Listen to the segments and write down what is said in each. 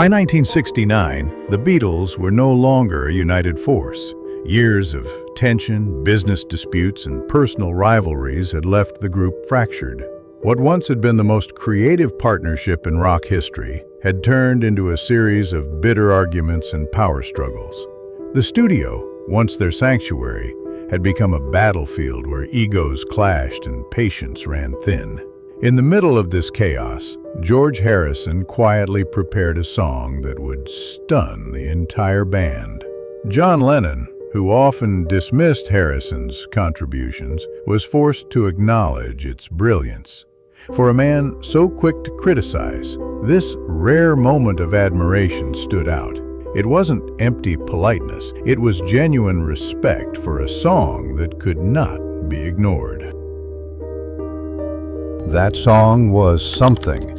By 1969, the Beatles were no longer a united force. Years of tension, business disputes, and personal rivalries had left the group fractured. What once had been the most creative partnership in rock history had turned into a series of bitter arguments and power struggles. The studio, once their sanctuary, had become a battlefield where egos clashed and patience ran thin. In the middle of this chaos, George Harrison quietly prepared a song that would stun the entire band. John Lennon, who often dismissed Harrison's contributions, was forced to acknowledge its brilliance. For a man so quick to criticize, this rare moment of admiration stood out. It wasn't empty politeness, it was genuine respect for a song that could not be ignored. That song was Something.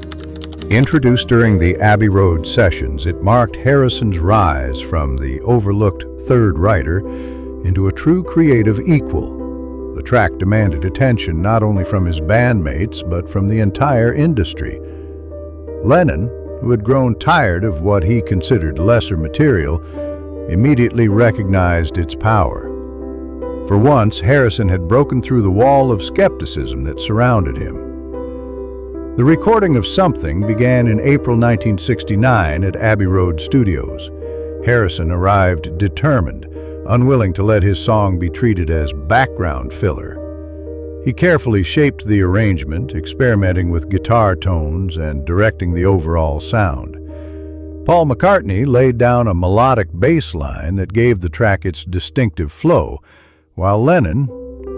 Introduced during the Abbey Road sessions, it marked Harrison's rise from the overlooked third writer into a true creative equal. The track demanded attention not only from his bandmates, but from the entire industry. Lennon, who had grown tired of what he considered lesser material, immediately recognized its power. For once, Harrison had broken through the wall of skepticism that surrounded him. The recording of Something began in April 1969 at Abbey Road Studios. Harrison arrived determined, unwilling to let his song be treated as background filler. He carefully shaped the arrangement, experimenting with guitar tones and directing the overall sound. Paul McCartney laid down a melodic bass line that gave the track its distinctive flow, while Lennon,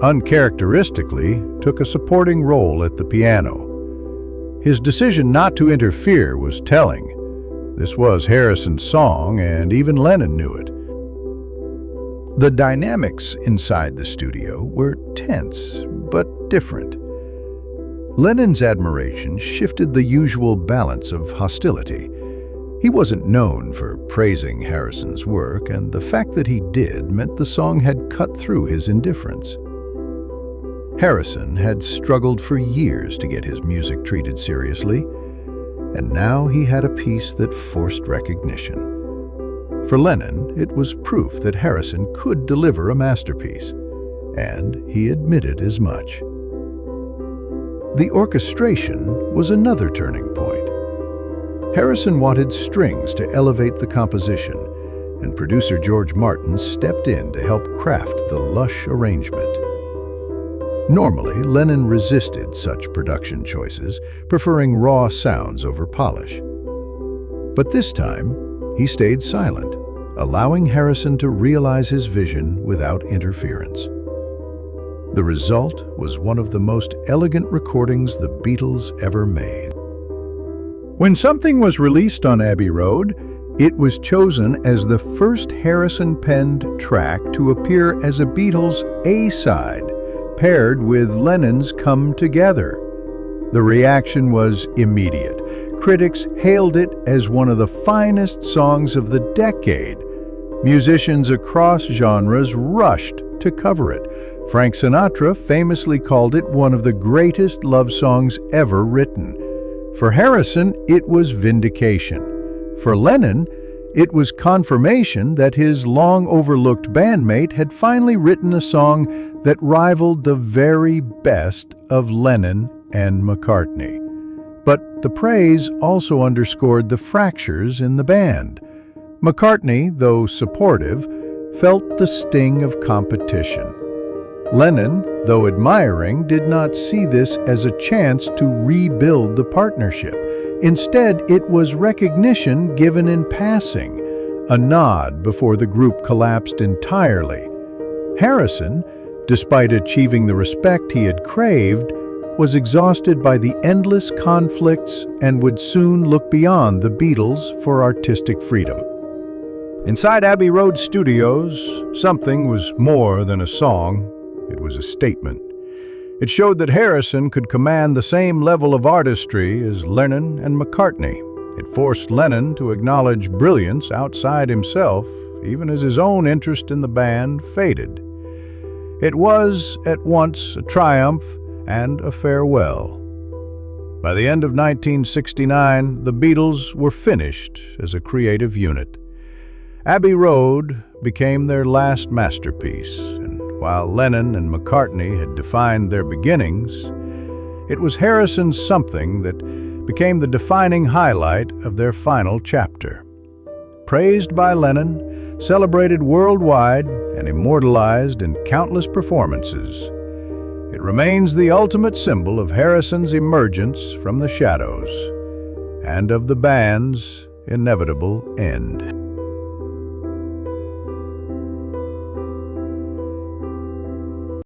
uncharacteristically, took a supporting role at the piano. His decision not to interfere was telling. This was Harrison's song, and even Lennon knew it. The dynamics inside the studio were tense, but different. Lennon's admiration shifted the usual balance of hostility. He wasn't known for praising Harrison's work, and the fact that he did meant the song had cut through his indifference. Harrison had struggled for years to get his music treated seriously, and now he had a piece that forced recognition. For Lennon, it was proof that Harrison could deliver a masterpiece, and he admitted as much. The orchestration was another turning point. Harrison wanted strings to elevate the composition, and producer George Martin stepped in to help craft the lush arrangement. Normally, Lennon resisted such production choices, preferring raw sounds over polish. But this time, he stayed silent, allowing Harrison to realize his vision without interference. The result was one of the most elegant recordings the Beatles ever made. When Something was released on Abbey Road, it was chosen as the first Harrison-penned track to appear as a Beatles A-side, paired with Lennon's Come Together. The reaction was immediate. Critics hailed it as one of the finest songs of the decade. Musicians across genres rushed to cover it. Frank Sinatra famously called it one of the greatest love songs ever written. For Harrison, it was vindication. For Lennon, it was confirmation that his long-overlooked bandmate had finally written a song that rivaled the very best of Lennon and McCartney. But the praise also underscored the fractures in the band. McCartney, though supportive, felt the sting of competition. Lennon, though admiring, did not see this as a chance to rebuild the partnership. Instead, it was recognition given in passing, a nod before the group collapsed entirely. Harrison, despite achieving the respect he had craved, was exhausted by the endless conflicts and would soon look beyond the Beatles for artistic freedom. Inside Abbey Road Studios, Something was more than a song. It was a statement. It showed that Harrison could command the same level of artistry as Lennon and McCartney. It forced Lennon to acknowledge brilliance outside himself, even as his own interest in the band faded. It was at once a triumph and a farewell. By the end of 1969, the Beatles were finished as a creative unit. Abbey Road became their last masterpiece, and while Lennon and McCartney had defined their beginnings, it was Harrison's Something that became the defining highlight of their final chapter. Praised by Lennon, celebrated worldwide, and immortalized in countless performances, it remains the ultimate symbol of Harrison's emergence from the shadows and of the band's inevitable end.